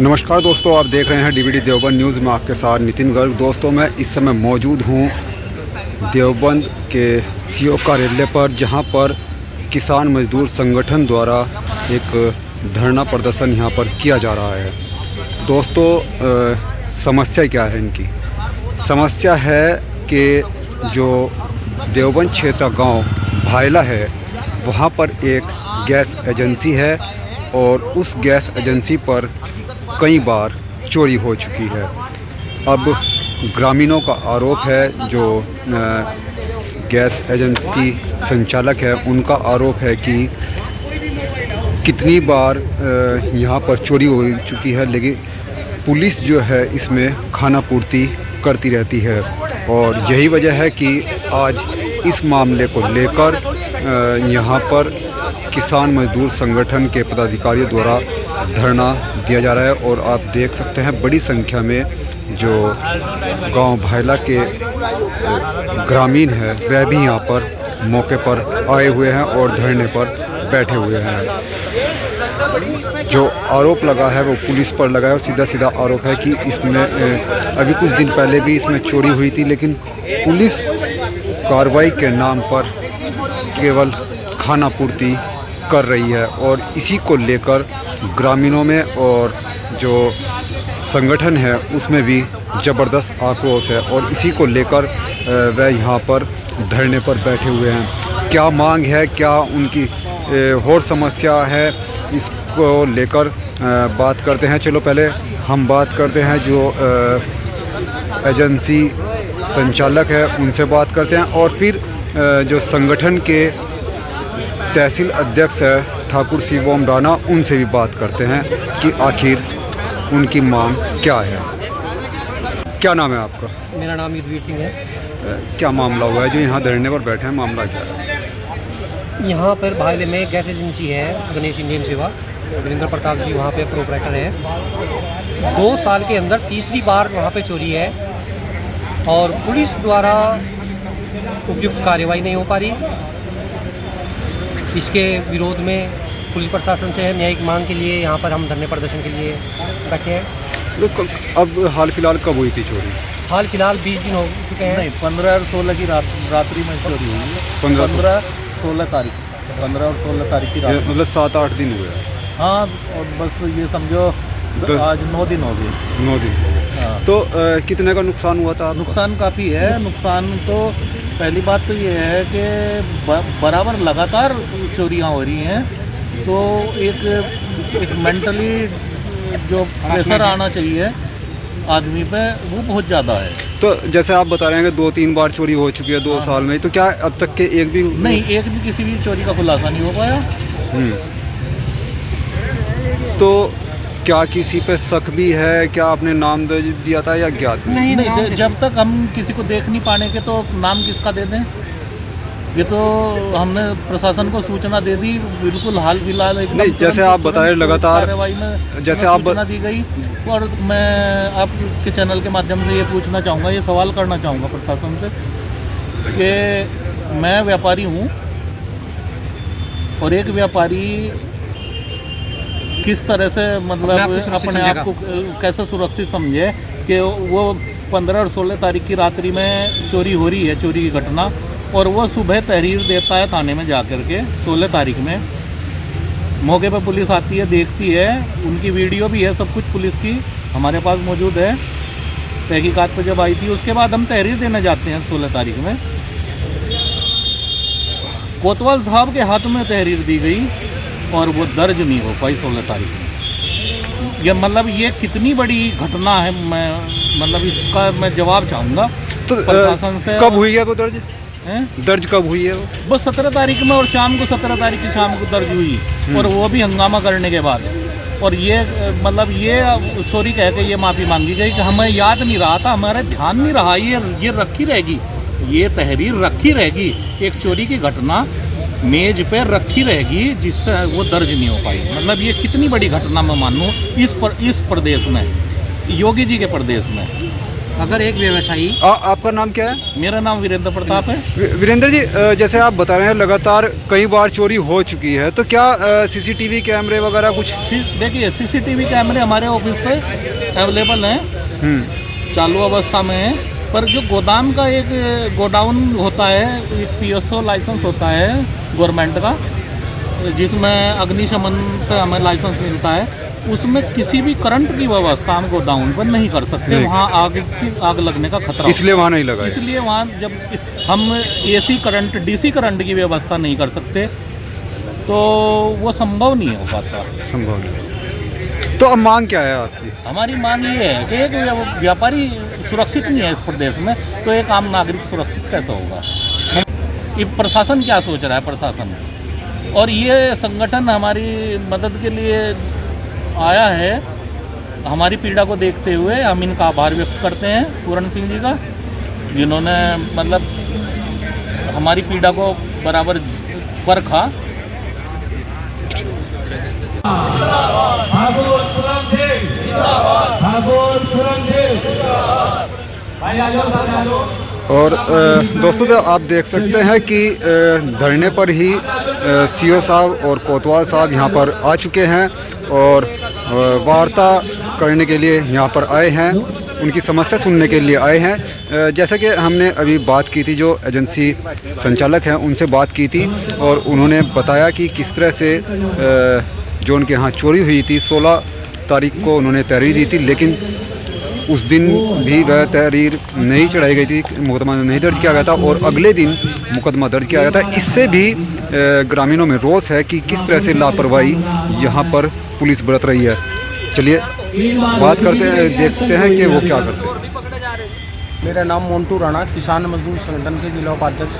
नमस्कार दोस्तों, आप देख रहे हैं डीवीडी देवबंद न्यूज़ में आपके साथ नितिन गर्ग। दोस्तों, मैं इस समय मौजूद हूं देवबंद के सीओ कार्यालय पर, जहां पर किसान मजदूर संगठन द्वारा एक धरना प्रदर्शन यहां पर किया जा रहा है। दोस्तों, समस्या क्या है इनकी? समस्या है कि जो देवबंद क्षेत्र गांव भायला है, वहां पर एक गैस एजेंसी है और उस गैस एजेंसी पर कई बार चोरी हो चुकी है। अब ग्रामीणों का आरोप है, जो गैस एजेंसी संचालक है उनका आरोप है कि कितनी बार यहाँ पर चोरी हो चुकी है, लेकिन पुलिस जो है इसमें खाना पूर्ति करती रहती है। और यही वजह है कि आज इस मामले को लेकर यहाँ पर किसान मजदूर संगठन के पदाधिकारियों द्वारा धरना दिया जा रहा है। और आप देख सकते हैं बड़ी संख्या में जो गांव भायला के ग्रामीण हैं वह भी यहाँ पर मौके पर आए हुए हैं और धरने पर बैठे हुए हैं। जो आरोप लगा है वो पुलिस पर लगा है और सीधा सीधा आरोप है कि इसमें अभी कुछ दिन पहले भी इसमें चोरी हुई थी, लेकिन पुलिस कार्रवाई के नाम पर केवल खाना पूर्ति कर रही है। और इसी को लेकर ग्रामीणों में और जो संगठन है उसमें भी ज़बरदस्त आक्रोश है और इसी को लेकर वह यहाँ पर धरने पर बैठे हुए हैं। क्या मांग है, क्या उनकी और समस्या है, इसको लेकर बात करते हैं। चलो पहले हम बात करते हैं जो एजेंसी संचालक है उनसे बात करते हैं और फिर जो संगठन के तहसील अध्यक्ष है ठाकुर शिवोम राणा, उनसे भी बात करते हैं कि आखिर उनकी मांग क्या है। क्या नाम है आपका? मेरा नाम युद्धवीर सिंह है। क्या मामला हुआ है जो यहाँ धरने पर बैठे हैं? मामला क्या है? यहाँ पर भायले में गैस एजेंसी है गणेश इंडियन सेवा, वीरेंद्र प्रताप जी वहाँ पे प्रोपराइटर हैं। 2 साल के अंदर तीसरी बार वहाँ पे चोरी है और पुलिस द्वारा उपयुक्त कार्रवाई नहीं हो पा रही। इसके विरोध में पुलिस प्रशासन से न्यायिक मांग के लिए यहाँ पर हम धरने प्रदर्शन के लिए बैठे हैं। तो अब हाल फिलहाल कब हुई थी चोरी? हाल फिलहाल 20 दिन हो चुके हैं। नहीं, 15 और 16 की रात्रि में चोरी हुई है। 15-16 तारीख, 15 और 16 तारीख की रात, मतलब 7-8 दिन हुए। हाँ, और बस ये समझो तो आज 9 दिन हो गए। 9 दिन। हाँ। तो कितने का नुकसान हुआ था? नुकसान काफ़ी है। नुकसान तो पहली बात तो ये है कि बराबर लगातार चोरियाँ हो रही हैं, तो एक मेंटली जो प्रेशर आना चाहिए आदमी पे वो बहुत ज़्यादा है। तो जैसे आप बता रहे हैं कि 2-3 बार चोरी हो चुकी है 2 साल में, तो क्या अब तक के एक भी नहीं, एक भी किसी भी चोरी का खुलासा नहीं हो पाया। तो क्या किसी पे शक भी है? क्या आपने नाम दे दिया था या ज्ञात? नहीं, जब तक हम किसी को देख नहीं पाने के तो नाम किसका दे दें? ये तो हमने प्रशासन को सूचना दे दी, बिल्कुल हाल फिलहाल एकदम नहीं, जैसे आप बता रहे लगातार कार्रवाई में जैसे आप सूचना दी गई। और मैं आपके चैनल के माध्यम से ये पूछना चाहूँगा, ये सवाल करना चाहूँगा प्रशासन से कि मैं व्यापारी हूँ और एक व्यापारी किस तरह से मतलब अपने आप को कैसे सुरक्षित समझे कि वो 15 और 16 तारीख की रात्रि में चोरी हो रही है, चोरी की घटना, और वो सुबह तहरीर देता है थाने में जाकर के। 16 तारीख में मौके पर पुलिस आती है, देखती है, उनकी वीडियो भी है, सब कुछ पुलिस की हमारे पास मौजूद है। तहकीकात पर जब आई थी उसके बाद हम तहरीर देने जाते हैं 16 तारीख में। कोतवाल साहब के हाथ में तहरीर दी गई और वो दर्ज नहीं हो पाई 16 तारीख में। ये मतलब ये कितनी बड़ी घटना है, मैं मतलब इसका मैं जवाब चाहूँगा तो प्रशासन से। कब हुई है वो दर्ज? दर्ज कब हुई है वो? बस 17 तारीख में, और शाम को 17 तारीख की शाम को दर्ज हुई, और वो भी हंगामा करने के बाद। और ये मतलब ये सॉरी कह के ये माफ़ी मांगी गई कि हमें याद नहीं रहा था, हमारे ध्यान नहीं रहा, ये रखी रहेगी, ये तहरीर रखी रहेगी, एक चोरी की घटना मेज पे रखी रहेगी जिससे वो दर्ज नहीं हो पाई। मतलब ये कितनी बड़ी घटना मैं मानूँ इस प्रदेश में, योगी जी के प्रदेश में। अगर एक व्यवसायी आपका नाम क्या है? मेरा नाम वीरेंद्र प्रताप है। वीरेंद्र जी, जैसे आप बता रहे हैं लगातार कई बार चोरी हो चुकी है, तो क्या सीसीटीवी कैमरे वगैरह कुछ? देखिए सीसीटीवी कैमरे हमारे ऑफिस पे अवेलेबल हैं, चालू अवस्था में है। पर जो गोदाम का एक गोडाउन होता है, एक PSO लाइसेंस होता है गवर्नमेंट का, जिसमें अग्निशमन से हमें लाइसेंस मिलता है, उसमें किसी भी करंट की व्यवस्था हम गोडाउन पर नहीं कर सकते। वहाँ आग लगने का खतरा, इसलिए वहाँ नहीं लगा। इसलिए वहाँ जब हम AC करंट DC करंट की व्यवस्था नहीं कर सकते तो वो संभव नहीं हो पाता। संभव नहीं। तो अब मांग क्या है आपकी? हमारी मांग ये है कि एक व्यापारी सुरक्षित नहीं है इस प्रदेश में, तो एक आम नागरिक सुरक्षित कैसे होगा? ये प्रशासन क्या सोच रहा है? प्रशासन और ये संगठन हमारी मदद के लिए आया है। हमारी पीड़ा को देखते हुए हम इनका आभार व्यक्त करते हैं पूरण सिंह जी का, जिन्होंने मतलब हमारी पीड़ा को बराबर परखा। और दोस्तों, तो आप देख सकते हैं कि धरने पर ही CO साहब और कोतवाल साहब यहाँ पर आ चुके हैं और वार्ता करने के लिए यहाँ पर आए हैं, उनकी समस्या सुनने के लिए आए हैं। जैसे कि हमने अभी बात की थी, जो एजेंसी संचालक हैं उनसे बात की थी और उन्होंने बताया कि किस तरह से जो उनके यहाँ चोरी हुई थी 16 तारीख को उन्होंने तहरीर दी थी, लेकिन उस दिन भी वह तहरीर नहीं चढ़ाई गई थी, मुकदमा नहीं दर्ज किया गया था और अगले दिन मुकदमा दर्ज किया गया था। इससे भी ग्रामीणों में रोष है कि किस तरह से लापरवाही यहाँ पर पुलिस बरत रही है। चलिए बात करते हैं, देखते हैं कि वो क्या करते हैं। मेरा नाम मोन्टू राणा, किसान मजदूर संगठन के जिला उपाध्यक्ष।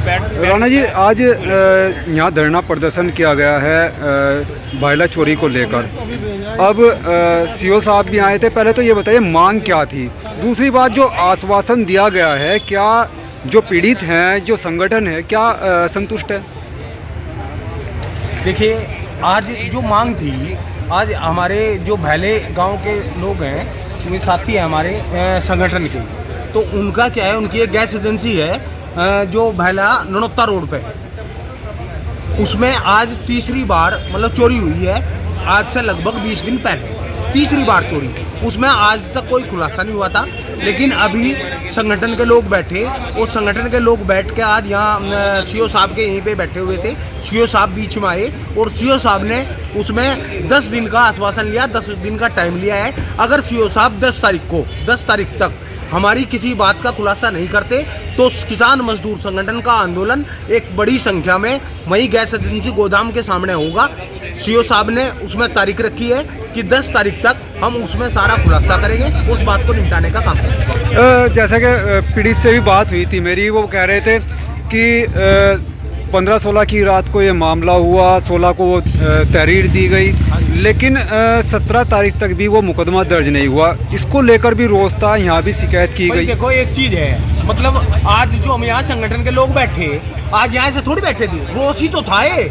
राणा जी, आज यहाँ धरना प्रदर्शन किया गया है भायला चोरी को लेकर। अब CO साहब भी आए थे। पहले तो ये बताइए मांग क्या थी, दूसरी बात जो आश्वासन दिया गया है, क्या जो पीड़ित हैं, जो संगठन है, क्या संतुष्ट है? देखिए, आज जो मांग थी, आज हमारे जो भैले गांव के लोग हैं, उनके साथी हैं हमारे संगठन के, तो उनका क्या है, उनकी एक गैस एजेंसी है जो भैला ननोत्ता रोड पे है, उसमें आज तीसरी बार मतलब चोरी हुई है। आज से लगभग 20 दिन पहले तीसरी बार चोरी। उसमें आज तक कोई खुलासा नहीं हुआ था, लेकिन अभी संगठन के लोग बैठे और संगठन के लोग बैठ के आज यहाँ CO साहब के यहीं पे बैठे हुए थे। CO साहब बीच में आए और CO साहब ने उसमें 10 दिन का आश्वासन लिया, 10 दिन का टाइम लिया है। अगर CO साहब 10 तारीख तक हमारी किसी बात का खुलासा नहीं करते तो किसान मजदूर संगठन का आंदोलन एक बड़ी संख्या में वही गैस एजेंसी गोदाम के सामने होगा। CO साहब ने उसमें तारीख रखी है कि 10 तारीख तक हम उसमें सारा खुलासा करेंगे, उस बात को निपटाने का काम करेंगे। जैसे कि पीड़ित से भी बात हुई थी मेरी, वो कह रहे थे कि 15-16 की रात को ये मामला हुआ, 16 को वो तहरीर दी गई, लेकिन 17 तारीख तक भी वो मुकदमा दर्ज नहीं हुआ। इसको लेकर भी रोष था, यहाँ भी शिकायत की गई। देखो एक चीज़ है, मतलब आज जो हम यहाँ संगठन के लोग बैठे, आज यहाँ से थोड़ी बैठे थे, रोष ही तो था ये।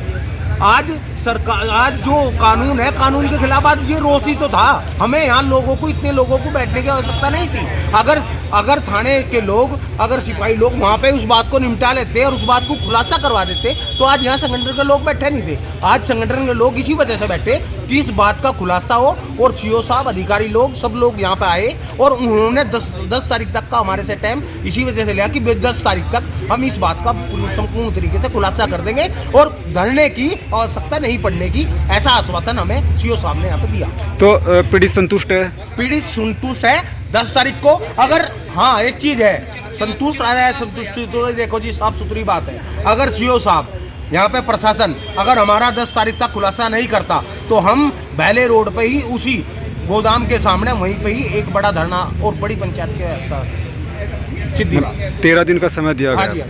आज सरकार, आज जो कानून है, कानून के खिलाफ आज ये रोष ही तो था। हमें यहाँ लोगों को, इतने लोगों को बैठने की आवश्यकता नहीं थी। अगर थाने के लोग, अगर सिपाही लोग वहाँ पे उस बात को निपटा लेते और उस बात को खुलासा करवा देते तो आज यहाँ संगठन के लोग बैठे नहीं थे। आज संगठन के लोग इसी वजह से बैठे कि इस बात का खुलासा हो और CO साहब, अधिकारी लोग, सब लोग यहाँ पे आए और उन्होंने 10 तारीख तक का हमारे से टाइम इसी वजह से लिया कि 10 तारीख तक हम इस बात का संपूर्ण तरीके से खुलासा कर देंगे और धरने की आवश्यकता नहीं पड़ने की, ऐसा आश्वासन हमें CO साहब ने यहाँ पे दिया। तो पीड़ित संतुष्ट है? पीड़ित संतुष्ट है 10 तारीख को। अगर हाँ, एक चीज़ है, संतुष्ट आ रहा है, संतुष्टि तो देखो जी साफ सुथरी बात है। अगर CO साहब, यहाँ पे प्रशासन अगर हमारा 10 तारीख तक खुलासा नहीं करता तो हम भैले रोड पे ही, उसी गोदाम के सामने, वहीं पे ही एक बड़ा धरना और बड़ी पंचायत की व्यवस्था। 13 दिन का समय दिया गया।